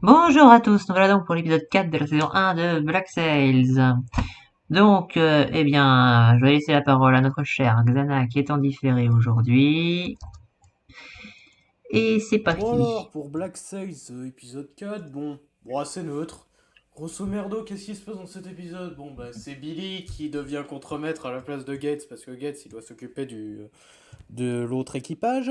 Bonjour à tous, nous voilà donc pour l'épisode 4 de la saison 1 de Black Sails. Donc, eh bien, je vais laisser la parole à notre cher Xana qui est en différé aujourd'hui. Et c'est Bon parti. alors, pour Black Sails, épisode 4, bon, assez neutre. Grosso merdo, qu'est-ce qui se passe dans cet épisode? Bon, bah, c'est Billy qui devient contremaître à la place de Gates, parce que Gates, il doit s'occuper de l'autre équipage.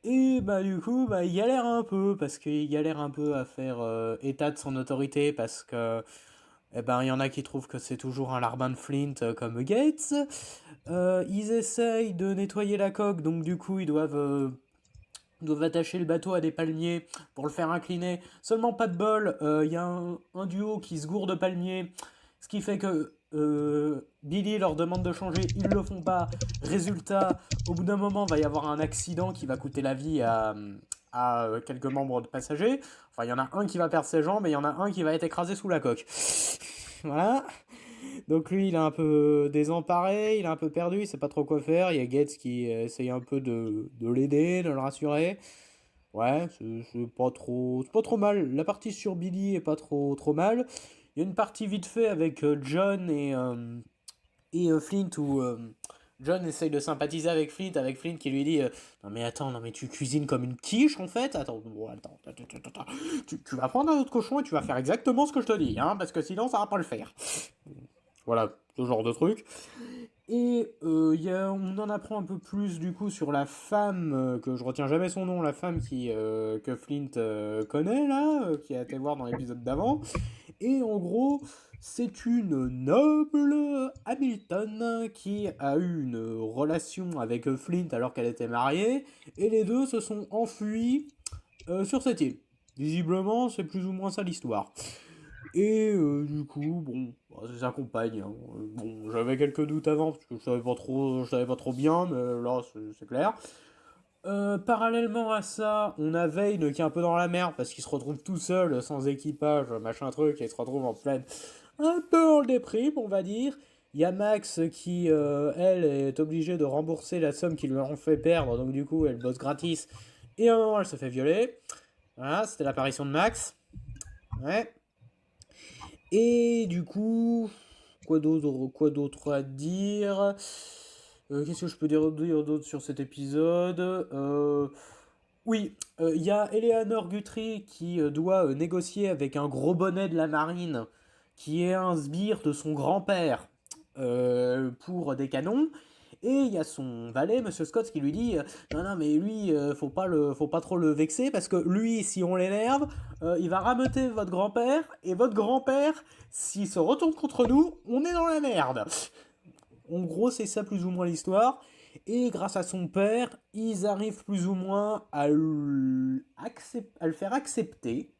Et bah, du coup, bah, il galère un peu, parce qu'il galère un peu à faire état de son autorité, parce que, eh ben, il y en a qui trouvent que c'est toujours un larbin de Flint comme Gates. Ils essayent de nettoyer la coque, donc du coup, ils doivent attacher le bateau à des palmiers pour le faire incliner. Seulement pas de bol, il y a un duo qui se gourde de palmiers, ce qui fait que Billy leur demande de changer, ils le font pas. Résultat, au bout d'un moment, va y avoir un accident qui va coûter la vie à quelques membres de passagers. Enfin, il y en a un qui va perdre ses jambes et il y en a un qui va être écrasé sous la coque. Voilà. Donc lui, il est un peu désemparé, il est un peu perdu, il sait pas trop quoi faire. Il y a Gates qui essaye un peu de l'aider, de le rassurer. Ouais, c'est pas trop mal. La partie sur Billy est pas trop mal. Il y a une partie vite fait avec John et Flint où John essaye de sympathiser avec Flint qui lui dit non mais attends, non mais tu cuisines comme une quiche en fait. Attends, bon, attends. Tu vas prendre un autre cochon et tu vas faire exactement ce que je te dis, hein, parce que sinon ça va pas le faire. Voilà, ce genre de truc. Et on en apprend un peu plus du coup sur la femme, que je retiens jamais son nom, la femme que Flint connaît là, qui a été voir dans l'épisode d'avant. Et en gros, c'est une noble Hamilton qui a eu une relation avec Flint alors qu'elle était mariée, et les deux se sont enfuis sur cette île. Visiblement, c'est plus ou moins ça l'histoire. Et du coup, bon, bah, c'est sa compagne, hein. Bon, j'avais quelques doutes avant, parce que je savais pas trop bien, mais là, c'est clair. Parallèlement à ça, on a Vayne qui est un peu dans la merde, parce qu'il se retrouve tout seul, sans équipage, machin truc, et il se retrouve en pleine, un peu en déprime, on va dire. Il y a Max qui, elle, est obligée de rembourser la somme qu'ils lui ont fait perdre, donc du coup, elle bosse gratis, et à un moment, elle se fait violer. Voilà, c'était l'apparition de Max. Ouais. Et du coup, quoi d'autre à dire? Qu'est-ce que je peux dire d'autre sur cet épisode? Oui, il y a Eleanor Guthrie qui doit négocier avec un gros bonnet de la marine qui est un sbire de son grand-père pour des canons. Et il y a son valet, Monsieur Scott, qui lui dit non, non, mais lui, faut pas trop le vexer parce que lui, si on l'énerve, il va rameuter votre grand-père et votre grand-père, s'il se retourne contre nous, on est dans la merde. En gros, c'est ça plus ou moins l'histoire. Et grâce à son père, ils arrivent plus ou moins à le faire accepter.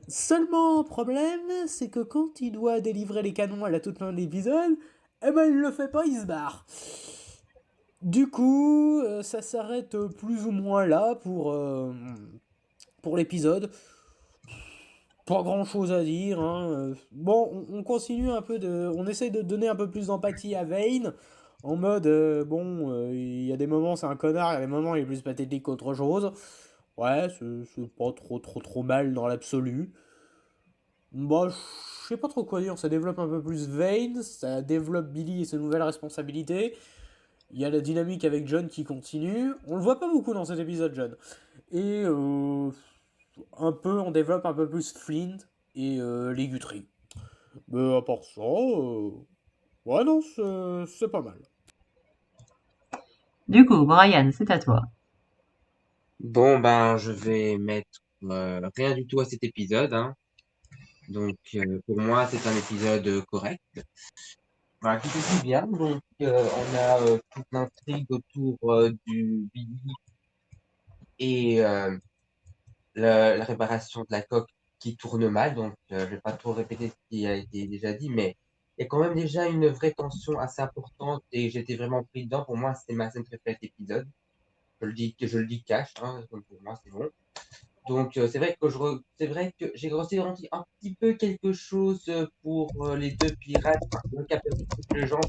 Seulement, problème, c'est que quand il doit délivrer les canons à la toute fin de l'épisode, eh ben il le fait pas, il se barre. Du coup, ça s'arrête plus ou moins là pour l'épisode. Pas grand chose à dire, hein. Bon, on continue un peu on essaye de donner un peu plus d'empathie à Vayne. En mode, bon, il y a des moments c'est un connard, il y a des moments il est plus pathétique qu'autre chose. Ouais, c'est pas trop mal dans l'absolu. Bah, je sais pas trop quoi dire, ça développe un peu plus Vayne, ça développe Billy et ses nouvelles responsabilités. Il y a la dynamique avec John qui continue. On le voit pas beaucoup dans cet épisode, John. Et on développe un peu plus Flint et les Guthrie. Mais à part ça, ouais, non, c'est pas mal. Du coup, Brian, c'est à toi. Bon, ben, je vais mettre rien du tout à cet épisode, hein. Donc, pour moi, c'est un épisode correct. Voilà, qui se suit bien. Donc, on a toute l'intrigue autour du Billy et la réparation de la coque qui tourne mal. Donc, je vais pas trop répéter ce qui a été déjà dit, mais il y a quand même déjà une vraie tension assez importante et j'étais vraiment pris dedans. Pour moi, c'est ma scène préférée de l'épisode. Je le dis cash, hein, donc pour moi, c'est bon. Donc, c'est vrai que j'ai ressenti un petit peu quelque chose pour les deux pirates, enfin, l'un qui a perdu toutes les jambes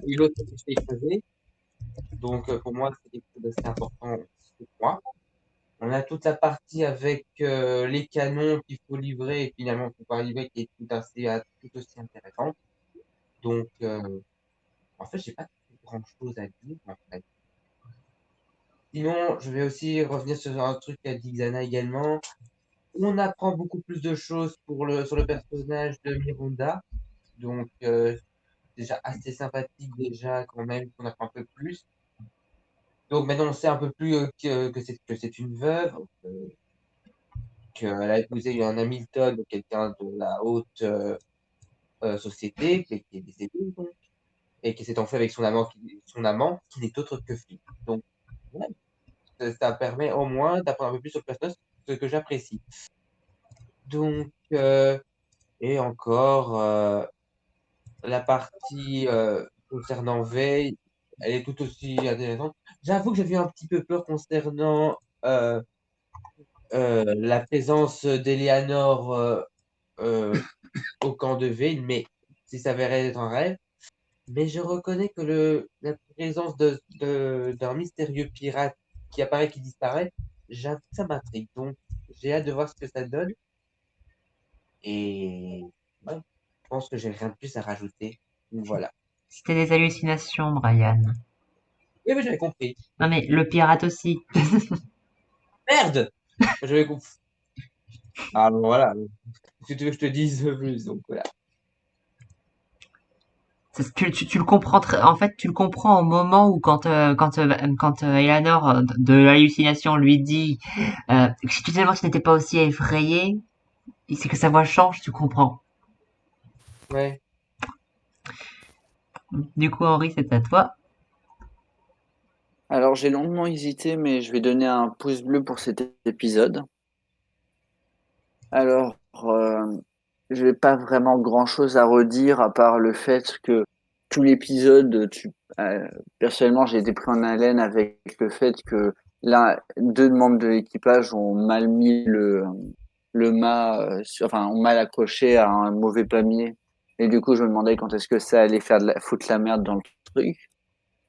et l'autre qui s'est fait écraser. Donc, pour moi, c'est quelque chose d'assez important pour moi. On a toute la partie avec les canons qu'il faut livrer et finalement qu'il faut pas livrer qui est tout aussi intéressante. Donc, en fait, j'ai pas grand-chose à dire, en fait. Sinon, je vais aussi revenir sur un truc qu'a dit Xana également. On apprend beaucoup plus de choses sur le personnage de Miranda. Donc, déjà assez sympathique déjà quand même qu'on apprend un peu plus. Donc maintenant on sait un peu plus que c'est une veuve, qu'elle a épousé un Hamilton, quelqu'un de la haute société, qui est décédé donc, et qui s'est enfui avec son amant qui n'est autre que Flynn. Donc ouais, ça permet au moins d'apprendre un peu plus sur le personnage, ce que j'apprécie. Donc et encore la partie concernant Veil, elle est tout aussi intéressante. J'avoue que j'avais un petit peu peur concernant la présence d'Eleanor au camp de Veil, mais si ça s'avérait être un rêve. Mais je reconnais que la présence d'un mystérieux pirate qui apparaît, qui disparaît, j'avoue que ça m'intrigue. Donc, j'ai hâte de voir ce que ça donne. Et ouais, je pense que j'ai rien de plus à rajouter. Donc, voilà. C'était des hallucinations, Brian. Oui, mais j'avais compris. Non mais le pirate aussi. Merde! J'avais compris. Ah, bon, voilà. Si tu veux que je te dise plus, donc voilà. Tu le comprends en fait, tu le comprends au moment où quand Eleanor de l'hallucination lui dit si tu tellement tu n'étais pas aussi effrayé, c'est que sa voix change, tu comprends. Ouais. Du coup, Henri, c'est à toi. Alors j'ai longuement hésité, mais je vais donner un pouce bleu pour cet épisode. Alors, je n'ai pas vraiment grand-chose à redire à part le fait que tout l'épisode, personnellement, j'ai été pris en haleine avec le fait que deux membres de l'équipage ont mal mis le mât, enfin, ont mal accroché à un mauvais pamier. Et du coup, je me demandais quand est-ce que ça allait foutre la merde dans le truc.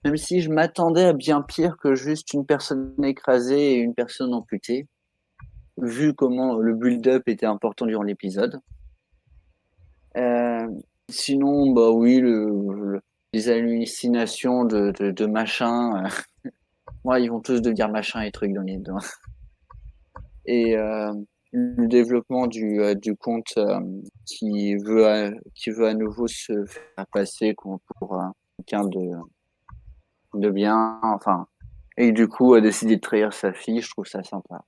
Même si je m'attendais à bien pire que juste une personne écrasée et une personne amputée, vu comment le build-up était important durant l'épisode. Euh, Sinon, bah oui, les hallucinations de machin. Moi, ils vont tous devenir machin et trucs dans les deux. Et le développement du conte qui veut à nouveau se faire passer pour quelqu'un de bien, enfin, et du coup a décidé de trahir sa fille, je trouve ça sympa.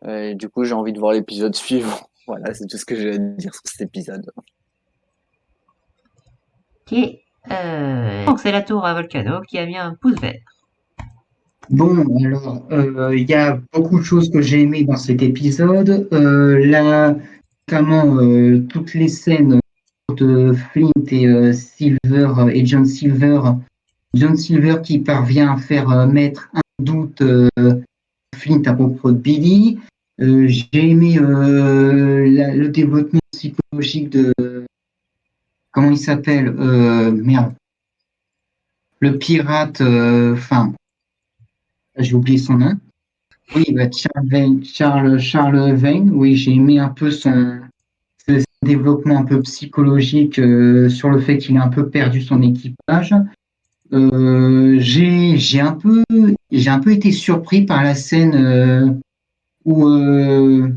Et du coup, j'ai envie de voir l'épisode suivant. Voilà, c'est tout ce que j'ai à dire sur cet épisode. Ok. Donc c'est la tour à Volcano qui a mis un pouce vert. Bon, alors, il y a beaucoup de choses que j'ai aimées dans cet épisode. Là, notamment toutes les scènes de Flint et Silver et John Silver. John Silver qui parvient à faire mettre un doute Flint à propos de Billy. J'ai aimé le développement psychologique de comment il s'appelle merde, le pirate. Enfin, j'ai oublié son nom. Oui, bah, Charles Vane, oui, j'ai aimé un peu son développement un peu psychologique sur le fait qu'il a un peu perdu son équipage. J'ai un peu été surpris par la scène où le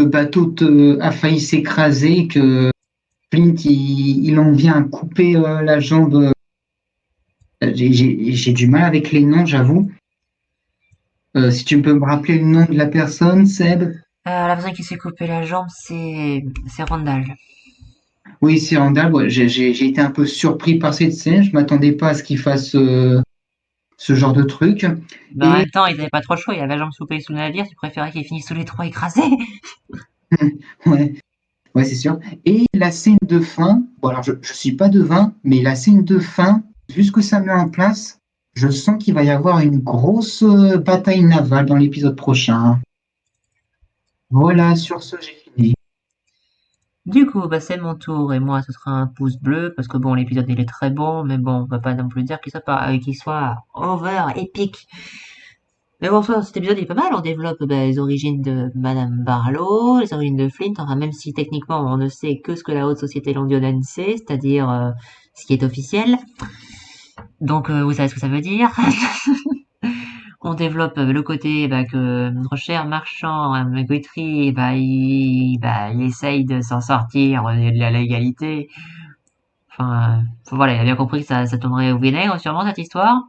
bateau a failli s'écraser, que Flint il en vient à couper la jambe. J'ai du mal avec les noms, j'avoue. Si tu peux me rappeler le nom de la personne, Seb? La personne qui s'est coupé la jambe, c'est Randall. Oui, c'est Randall. Ouais, j'ai été un peu surpris par cette scène. Je m'attendais pas à ce qu'il fasse ce genre de truc. Mais en Et même temps, ils avaient pas trop le choix. Il y avait la jambe soupée sous le navire. Tu préférais qu'ils finissent tous les trois écrasés. ouais, ouais, c'est sûr. Et la scène de fin. Bon, alors je suis pas devin, mais la scène de fin, vu ce que ça met en place, je sens qu'il va y avoir une grosse bataille navale dans l'épisode prochain. Voilà, sur ce, j'ai fini. Du coup, bah, c'est mon tour et moi, ce sera un pouce bleu parce que bon, l'épisode il est très bon, mais bon, on va pas non plus dire qu'il soit over épique. Mais bon, soit cet épisode il est pas mal, on développe les origines de Madame Barlow, les origines de Flint, enfin même si techniquement on ne sait que ce que la haute société londonienne sait, c'est-à-dire ce qui est officiel. Donc vous savez ce que ça veut dire. On développe le côté que notre cher marchand Guthrie, il essaye de s'en sortir de la légalité. Enfin, voilà, il a bien compris que ça tournerait au vinaigre sûrement cette histoire.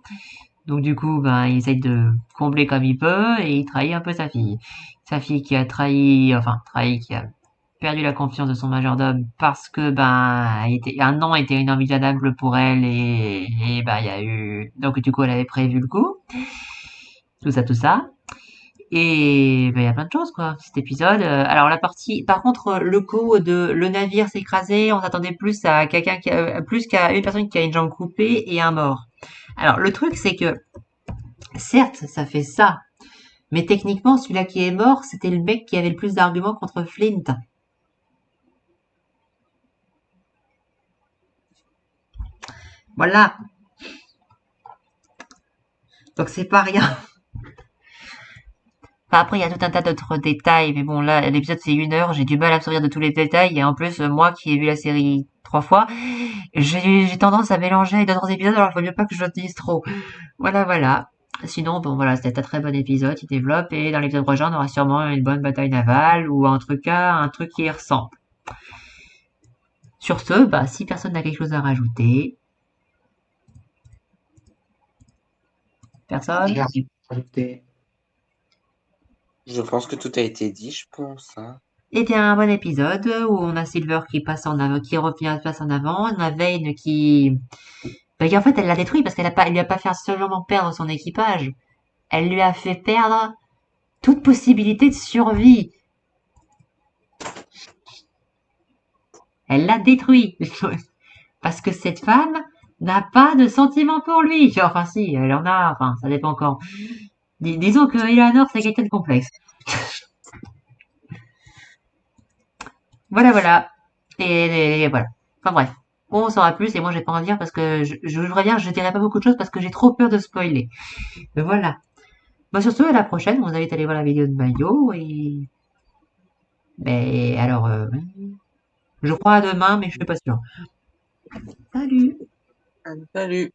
Donc du coup, il essaye de combler comme il peut et il trahit un peu sa fille. Sa fille qui a qui a perdu la confiance de son majordome parce que un an était inenvisageable pour elle et il y a eu donc du coup elle avait prévu le coup. Tout ça. Et il y a plein de choses quoi, cet épisode. Alors la partie, par contre, le coup de le navire s'écraser, on s'attendait plus à quelqu'un plus qu'à une personne qui a une jambe coupée et un mort. Alors le truc c'est que certes ça fait ça, mais techniquement celui-là qui est mort, c'était le mec qui avait le plus d'arguments contre Flint. Voilà. Donc c'est pas rien. Enfin, après, il y a tout un tas d'autres détails, mais bon, là, l'épisode c'est 1 heure, j'ai du mal à me souvenir de tous les détails, et en plus, moi qui ai vu la série 3 fois, j'ai tendance à mélanger d'autres épisodes, alors il faut mieux pas que je le dise trop. Voilà, voilà. Sinon, bon, voilà, c'était un très bon épisode, il développe, et dans l'épisode prochain, on aura sûrement une bonne bataille navale, ou en tout cas, un truc qui y ressemble. Sur ce, si personne n'a quelque chose à rajouter, personne? J'ai rien rajouté. Je pense que tout a été dit, je pense, hein. Eh bien, un bon épisode où on a Silver qui passe en avant, qui revient passe en avant, on a Vane qui en fait, elle l'a détruit parce elle lui a pas fait seulement perdre son équipage. Elle lui a fait perdre toute possibilité de survie. Elle l'a détruit. Parce que cette femme n'a pas de sentiment pour lui. Enfin, si, elle en a, enfin, ça dépend encore. Disons que Eleanor, c'est quelqu'un de complexe. Voilà, voilà. Et voilà. Enfin bref. On en saura plus et moi j'ai pas envie de dire parce que je voudrais dire je dirai pas beaucoup de choses parce que j'ai trop peur de spoiler. Mais voilà. Sur ce, à la prochaine, on vous invite à aller voir la vidéo de Mayo et alors je crois à demain mais je suis pas sûr. Salut. Salut!